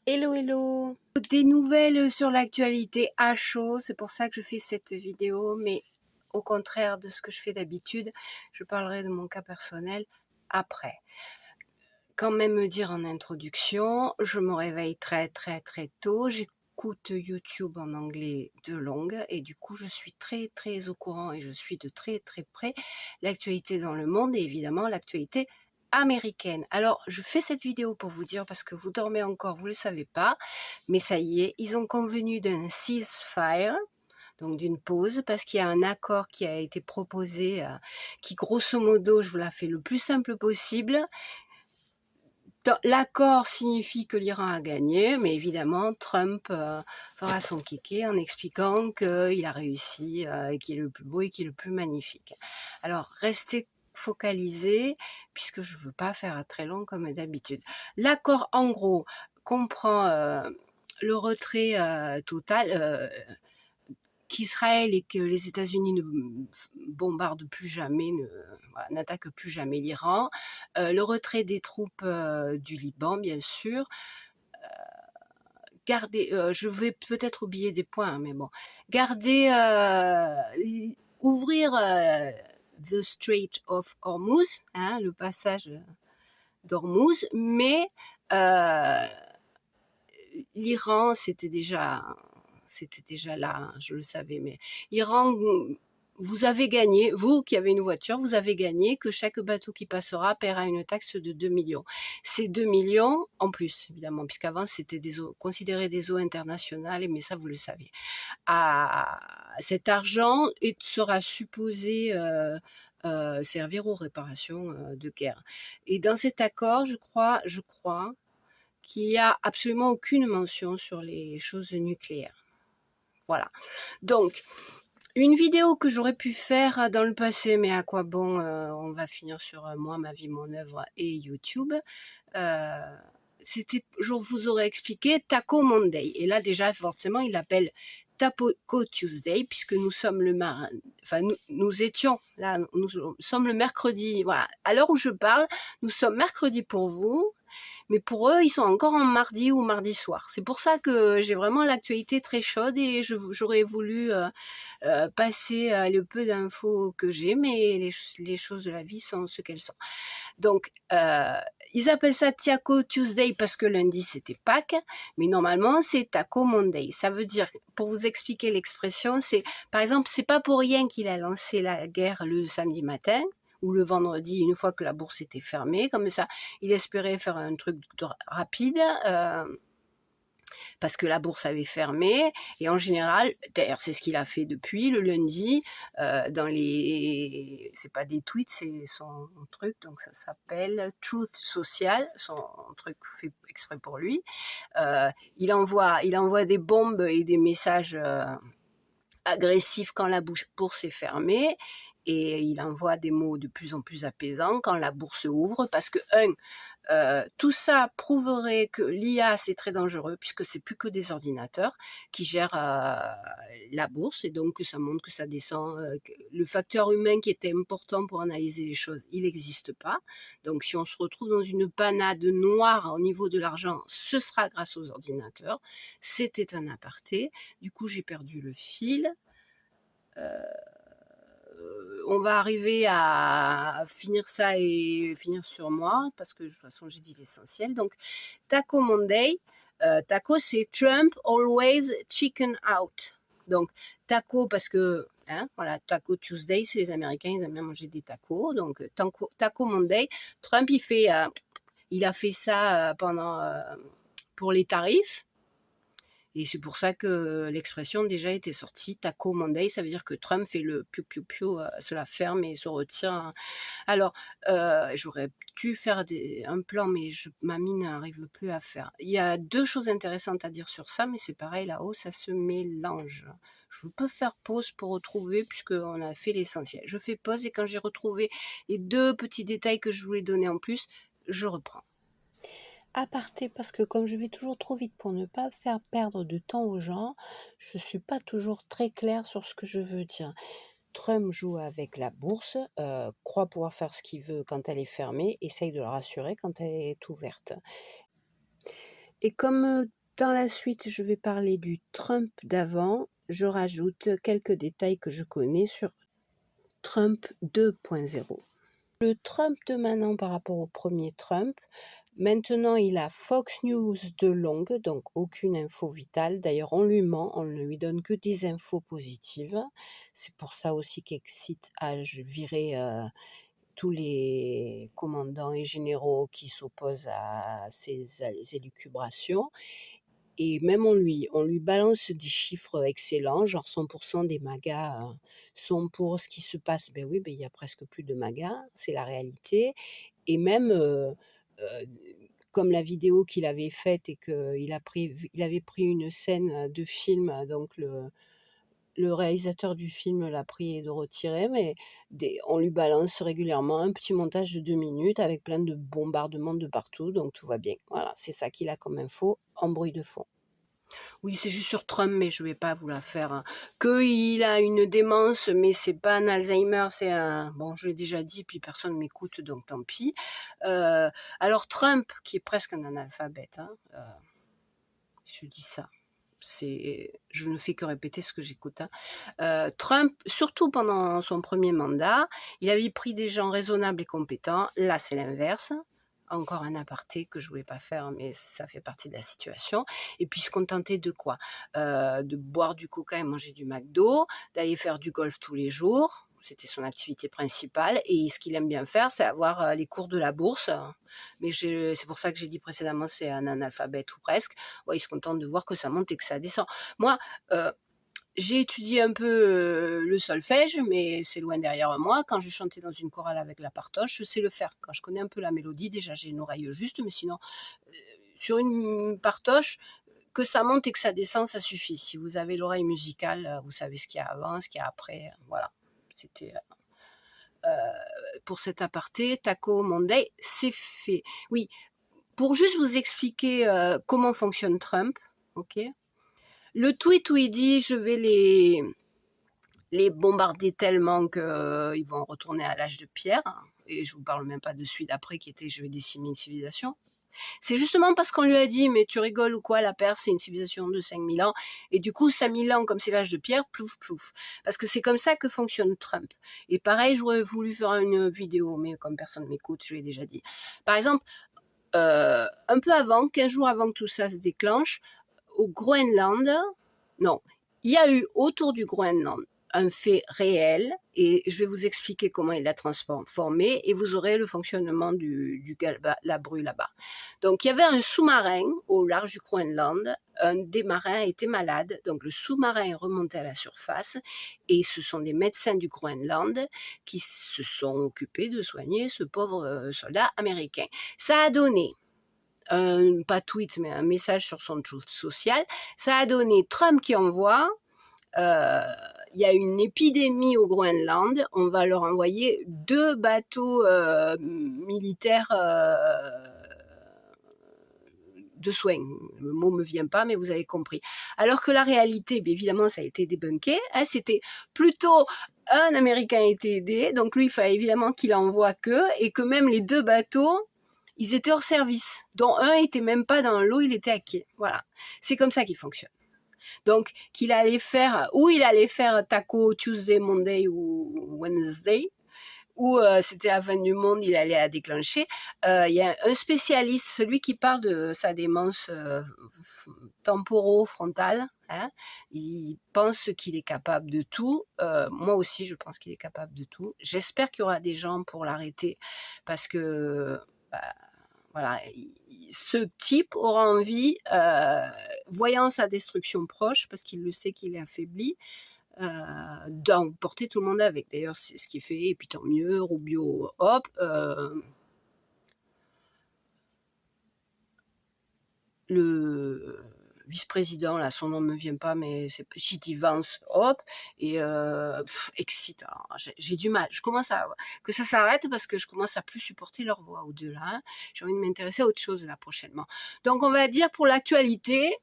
Hello, hello! Des nouvelles sur l'actualité à chaud, c'est pour ça que je fais cette vidéo, mais au contraire de ce que je fais d'habitude, je parlerai de mon cas personnel après. Quand même me dire en introduction, je me réveille très tôt, j'écoute YouTube en anglais de longue et du coup je suis très au courant et je suis de très près l'actualité dans le monde et évidemment l'actualité américaine. Alors je fais cette vidéo pour vous dire parce que vous dormez encore, vous le savez pas, mais ça y est, ils ont convenu d'un ceasefire, donc d'une pause, parce qu'il y a un accord qui a été proposé, qui grosso modo, je vous la fais le plus simple possible. L'accord signifie que l'Iran a gagné, mais évidemment, Trump fera son kéké en expliquant qu'il a réussi, et qu'il est le plus beau et qu'il est le plus magnifique. Alors, restez focalisés, puisque je ne veux pas faire très long comme d'habitude. L'accord, en gros, comprend le retrait total, qu'Israël et que les États-Unis ne bombardent plus jamais, n'attaquent plus jamais l'Iran, le retrait des troupes du Liban, bien sûr, garder, je vais peut-être oublier des points, mais bon, garder, ouvrir the Strait of Hormuz, hein, le passage d'Hormuz, mais l'Iran, c'était déjà là, je le savais, mais Iran, vous avez gagné, vous qui avez une voiture, vous avez gagné que chaque bateau qui passera paiera une taxe de 2 millions. C'est 2 millions en plus, évidemment, puisqu'avant c'était des eaux, considéré des eaux internationales, mais ça vous le savez. Cet argent sera supposé servir aux réparations de guerre. Et dans cet accord, je crois qu'il n'y a absolument aucune mention sur les choses nucléaires. Voilà. Donc, une vidéo que j'aurais pu faire dans le passé, mais à quoi bon, on va finir sur moi, ma vie, mon œuvre et YouTube. C'était, je vous aurais expliqué Taco Monday. Et là, déjà, forcément, il l'appelle Taco Tuesday, puisque nous sommes nous étions, là, nous sommes le mercredi. Voilà. À l'heure où je parle, nous sommes mercredi pour vous. Mais pour eux, ils sont encore en mardi ou mardi soir. C'est pour ça que j'ai vraiment l'actualité très chaude et j'aurais voulu passer le peu d'infos que j'ai, mais les choses de la vie sont ce qu'elles sont. Donc, ils appellent ça Taco Tuesday parce que lundi c'était Pâques, mais normalement c'est Taco Monday. Ça veut dire, pour vous expliquer l'expression, c'est, par exemple, c'est pas pour rien qu'il a lancé la guerre le samedi matin ou le vendredi, une fois que la bourse était fermée. Comme ça, il espérait faire un truc rapide, parce que la bourse avait fermé. Et en général, d'ailleurs, c'est ce qu'il a fait depuis le lundi, c'est pas des tweets, c'est son truc, donc ça s'appelle Truth Social, son truc fait exprès pour lui. Il envoie des bombes et des messages agressif quand la bourse est fermée et il envoie des mots de plus en plus apaisants quand la bourse ouvre parce que tout ça prouverait que l'IA c'est très dangereux puisque c'est plus que des ordinateurs qui gèrent la bourse et donc ça montre que ça descend. Le facteur humain qui était important pour analyser les choses, il n'existe pas. Donc si on se retrouve dans une panade noire au niveau de l'argent, ce sera grâce aux ordinateurs. C'était un aparté. Du coup j'ai perdu le fil. On va arriver à finir ça et finir sur moi parce que de toute façon j'ai dit l'essentiel. Donc Taco Monday, taco c'est Trump always chicken out. Donc taco parce que voilà, Taco Tuesday, c'est les Américains, ils aiment bien manger des tacos. Donc taco Monday, Trump il a fait ça pour les tarifs. Et c'est pour ça que l'expression déjà était sortie, Taco Monday, ça veut dire que Trump fait le piou-piou-piou, se la ferme et se retire. Alors, j'aurais dû faire un plan, mais ma mine n'arrive plus à faire. Il y a 2 choses intéressantes à dire sur ça, mais c'est pareil, là-haut, ça se mélange. Je peux faire pause pour retrouver, puisqu'on a fait l'essentiel. Je fais pause et quand j'ai retrouvé les 2 petits détails que je voulais donner en plus, je reprends. Aparté, parce que comme je vais toujours trop vite pour ne pas faire perdre de temps aux gens, je suis pas toujours très claire sur ce que je veux dire. Trump joue avec la bourse, croit pouvoir faire ce qu'il veut quand elle est fermée, essaye de la rassurer quand elle est ouverte. Et comme Dans la suite, je vais parler du Trump d'avant. Je rajoute quelques détails que je connais sur Trump 2.0. Le Trump de maintenant par rapport au premier Trump, maintenant il a Fox News de longue, donc aucune info vitale. D'ailleurs, on lui ment, on ne lui donne que des infos positives. C'est pour ça aussi qu'Exit a viré tous les commandants et généraux qui s'opposent à ces élucubrations. Et même on lui balance des chiffres excellents, genre 100% des MAGA sont pour ce qui se passe. Ben oui, ben il y a presque plus de MAGA, c'est la réalité. Et même, comme la vidéo qu'il avait faite et qu'il avait pris une scène de film, donc le réalisateur du film l'a prié de retirer, mais on lui balance régulièrement un petit montage de 2 minutes avec plein de bombardements de partout, donc tout va bien. Voilà, c'est ça qu'il a comme info en bruit de fond. Oui, c'est juste sur Trump, mais je vais pas vous la faire. Hein. Qu'il a une démence, mais c'est pas un Alzheimer, c'est un... Bon, je l'ai déjà dit, puis personne m'écoute, donc tant pis. Alors Trump, qui est presque un analphabète, hein, je dis ça. Je ne fais que répéter ce que j'écoute. Hein. Trump, surtout pendant son premier mandat, il avait pris des gens raisonnables et compétents. Là, c'est l'inverse. Encore un aparté que je voulais pas faire, mais ça fait partie de la situation. Et puis se contenter de quoi? De boire du coca et manger du McDo, d'aller faire du golf tous les jours. C'était son activité principale. Et ce qu'il aime bien faire, c'est avoir les cours de la bourse. Mais c'est pour ça que j'ai dit précédemment, c'est un analphabète ou presque. Ouais, il se contente de voir que ça monte et que ça descend. Moi, j'ai étudié un peu le solfège, mais c'est loin derrière moi. Quand je chantais dans une chorale avec la partoche, je sais le faire. Quand je connais un peu la mélodie, déjà j'ai une oreille juste, mais sinon, sur une partoche, que ça monte et que ça descend, ça suffit. Si vous avez l'oreille musicale, vous savez ce qu'il y a avant, ce qu'il y a après. Voilà. C'était pour cet aparté. Taco Monday, c'est fait. Oui, pour juste vous expliquer comment fonctionne Trump, ok. Le tweet où il dit je vais les bombarder tellement qu'ils vont retourner à l'âge de pierre, et je vous parle même pas de celui d'après qui était je vais décimer une civilisation. C'est justement parce qu'on lui a dit mais tu rigoles ou quoi, la Perse c'est une civilisation de 5000 ans, et du coup 5000 ans comme c'est l'âge de pierre, plouf plouf. Parce que c'est comme ça que fonctionne Trump. Et pareil, j'aurais voulu faire une vidéo, mais comme personne ne m'écoute, je l'ai déjà dit. Par exemple, un peu avant, 15 jours avant que tout ça se déclenche, au Groenland, non, il y a eu autour du Groenland un fait réel, et je vais vous expliquer comment il l'a transformé, et vous aurez le fonctionnement du Galba-Labru là-bas. Donc il y avait un sous-marin au large du Groenland, un des marins était malade, donc le sous-marin est remonté à la surface, et ce sont des médecins du Groenland qui se sont occupés de soigner ce pauvre soldat américain. Ça a donné pas tweet, mais un message sur son truth social, ça a donné Trump qui envoie, il y a une épidémie au Groenland, on va leur envoyer 2 bateaux militaires de soins. Le mot me vient pas, mais vous avez compris. Alors que la réalité, bien évidemment, ça a été débunké. Hein, c'était plutôt un Américain a été aidé, donc lui, il fallait évidemment qu'il envoie et que même les 2 bateaux, ils étaient hors service, dont un était même pas dans l'eau, il était à quai. Voilà, c'est comme ça qu'il fonctionne. Donc, il allait faire Taco Tuesday, Monday ou Wednesday, ou c'était la fin du monde, il allait à déclencher. Il y a un spécialiste, celui qui parle de sa démence temporo-frontale. Hein, il pense qu'il est capable de tout. Moi aussi, je pense qu'il est capable de tout. J'espère qu'il y aura des gens pour l'arrêter, parce que... voilà, ce type aura envie, voyant sa destruction proche, parce qu'il le sait qu'il est affaibli, d'emporter tout le monde avec. D'ailleurs, c'est ce qu'il fait, et puis tant mieux, Rubio, hop. Le vice-président, là, son nom ne me vient pas, mais c'est J.D. Vance, hop, et excitant. J'ai du mal. Je commence à que ça s'arrête, parce que je commence à plus supporter leur voix au-delà. Hein. J'ai envie de m'intéresser à autre chose là prochainement. Donc, on va dire pour l'actualité,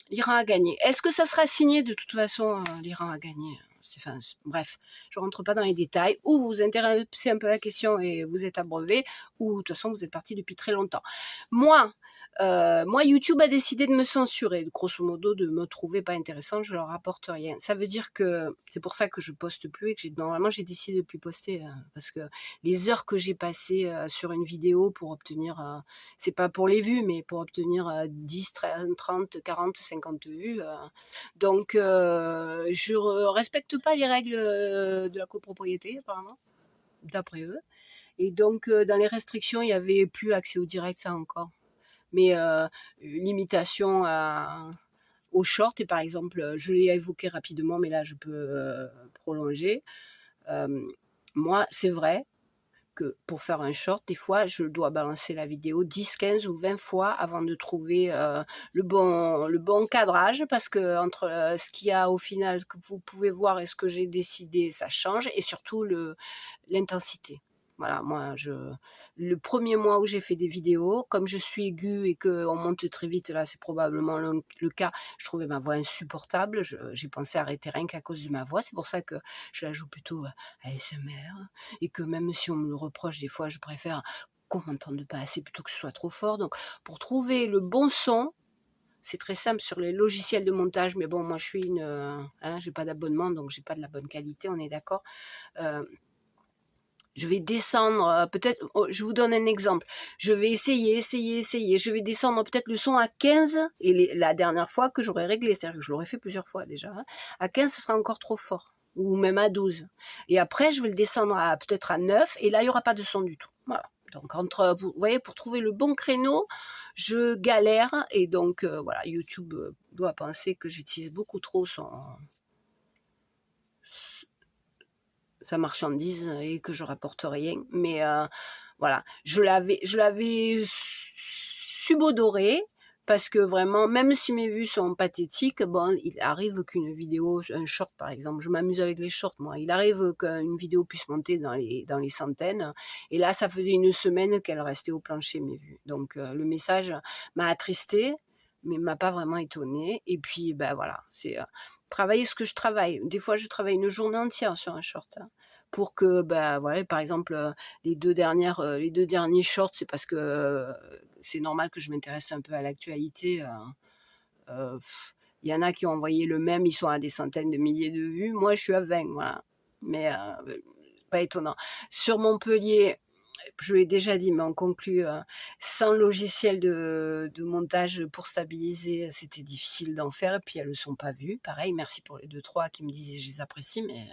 l'Iran a gagné. Est-ce que ça sera signé? De toute façon, l'Iran a gagné. enfin, bref, je rentre pas dans les détails. Ou vous vous intéressez un peu à la question et vous êtes abreuvé, ou de toute façon vous êtes parti depuis très longtemps. Moi, YouTube a décidé de me censurer, grosso modo, de me trouver pas intéressante, je leur rapporte rien. Ça veut dire que c'est pour ça que je poste plus et que normalement j'ai décidé de plus poster, parce que les heures que j'ai passées sur une vidéo pour obtenir, c'est pas pour les vues, mais pour obtenir 10, 30, 40, 50 vues. Donc je respecte pas les règles de la copropriété apparemment, d'après eux. Et donc dans les restrictions, il y avait plus accès au direct, ça encore. Mais une limitation aux shorts, et par exemple, je l'ai évoqué rapidement, mais là je peux prolonger. Moi, c'est vrai que pour faire un short, des fois, je dois balancer la vidéo 10, 15 ou 20 fois avant de trouver le bon cadrage, parce que entre ce qu'il y a au final que vous pouvez voir et ce que j'ai décidé, ça change, et surtout l'intensité. Voilà, moi, le premier mois où j'ai fait des vidéos, comme je suis aiguë et qu'on monte très vite, là, c'est probablement le cas, je trouvais ma voix insupportable. J'ai pensé arrêter rien qu'à cause de ma voix. C'est pour ça que je la joue plutôt à ASMR. Et que même si on me le reproche, des fois, je préfère qu'on m'entende pas assez plutôt que ce soit trop fort. Donc, pour trouver le bon son, c'est très simple sur les logiciels de montage. Mais bon, moi, je suis j'ai pas d'abonnement, donc j'ai pas de la bonne qualité, on est d'accord. Je vais descendre, peut-être, je vous donne un exemple. Je vais essayer. Je vais descendre peut-être le son à 15, et la dernière fois que j'aurais réglé, c'est-à-dire que je l'aurais fait plusieurs fois déjà, hein, à 15, ce sera encore trop fort, ou même à 12. Et après, je vais le descendre peut-être à 9, et là, il n'y aura pas de son du tout. Voilà. Donc, vous voyez, pour trouver le bon créneau, je galère, et donc, voilà, YouTube doit penser que j'utilise beaucoup trop sa marchandise et que je rapporte rien. Mais voilà, je l'avais subodoré, parce que vraiment, même si mes vues sont pathétiques, bon, il arrive qu'une vidéo, un short par exemple, je m'amuse avec les shorts moi, il arrive qu'une vidéo puisse monter dans les centaines, et là ça faisait une semaine qu'elle restait au plancher, mes vues. Donc le message m'a attristé, mais m'a pas vraiment étonné. Et puis ben voilà, c'est travailler ce que je travaille. Des fois je travaille une journée entière sur un short, hein, pour que voilà, par exemple les deux derniers shorts, c'est parce que c'est normal que je m'intéresse un peu à l'actualité. Il y en a qui ont envoyé le même, ils sont à des centaines de milliers de vues. Moi, je suis à 20, voilà. Mais pas étonnant. Sur Montpellier, je l'ai déjà dit, mais on conclut, sans logiciel de montage pour stabiliser, c'était difficile d'en faire. Et puis, elles ne sont pas vues. Pareil, merci pour les 2-3 qui me disent, je les apprécie, mais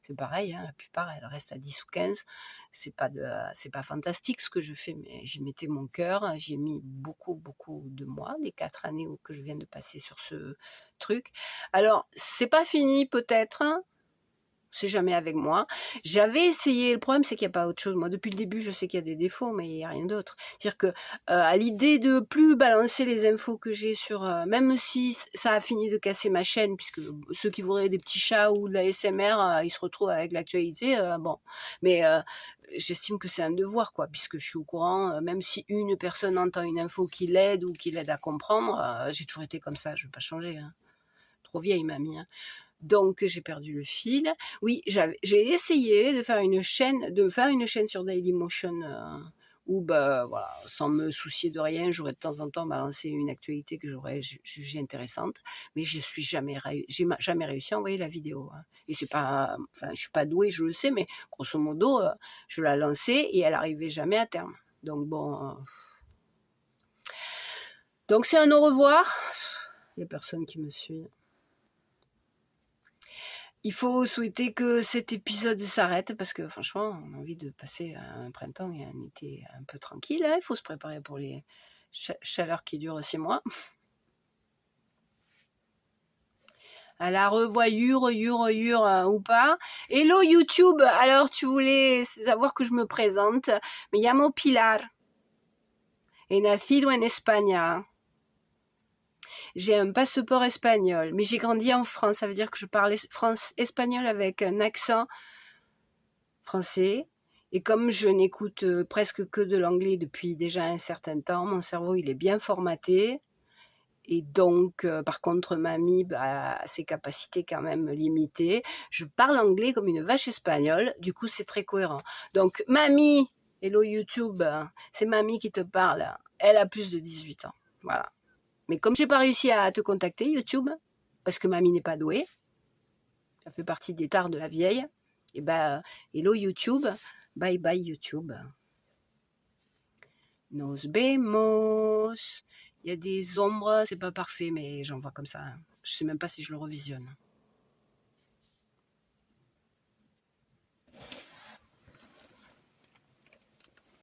c'est pareil, hein, la plupart, elles restent à 10 ou 15. C'est pas fantastique ce que je fais, mais j'y mettais mon cœur. J'y ai mis beaucoup, beaucoup de mois, les 4 années que je viens de passer sur ce truc. Alors, c'est pas fini peut-être, hein, c'est jamais avec moi. J'avais essayé, le problème c'est qu'il n'y a pas autre chose. Moi depuis le début je sais qu'il y a des défauts, mais il n'y a rien d'autre. C'est-à-dire que à l'idée de plus balancer les infos que j'ai sur, même si ça a fini de casser ma chaîne, puisque ceux qui voudraient des petits chats ou de la SMR, ils se retrouvent avec l'actualité, bon. Mais j'estime que c'est un devoir, quoi, puisque je suis au courant, même si une personne entend une info qui l'aide ou qui l'aide à comprendre, j'ai toujours été comme ça, je ne vais pas changer, hein. Trop vieille mamie, hein. Donc j'ai perdu le fil. Oui, j'ai essayé de faire une chaîne sur Dailymotion, où voilà, sans me soucier de rien, j'aurais de temps en temps balancé une actualité que j'aurais jugée intéressante, mais j'ai jamais réussi à envoyer la vidéo, hein. Et c'est pas, enfin, je suis pas douée, je le sais, mais grosso modo, je la lançais et elle arrivait jamais à terme. Donc bon, donc c'est un au revoir. Il y a personne qui me suit. Il faut souhaiter que cet épisode s'arrête, parce que franchement, on a envie de passer un printemps et un été un peu tranquille, hein. Il faut se préparer pour les chaleurs qui durent 6 mois. À la revoyure, ou pas. Hello YouTube, alors tu voulais savoir que je me présente. Me llamo Pilar. He nacido en España. J'ai un passeport espagnol, mais j'ai grandi en France. Ça veut dire que je parle espagnol avec un accent français. Et comme je n'écoute presque que de l'anglais depuis déjà un certain temps, mon cerveau il est bien formaté. Et donc, par contre, mamie, bah, ses capacités quand même limitées. Je parle anglais comme une vache espagnole, du coup, c'est très cohérent. Donc, mamie, hello YouTube, c'est mamie qui te parle. Elle a plus de 18 ans. Voilà. Mais comme j'ai pas réussi à te contacter, YouTube, parce que mamie n'est pas douée, ça fait partie des tares de la vieille, et ben, hello YouTube, bye bye YouTube. Nos vemos. Il y a des ombres, c'est pas parfait, mais j'en vois comme ça. Je sais même pas si je le revisionne.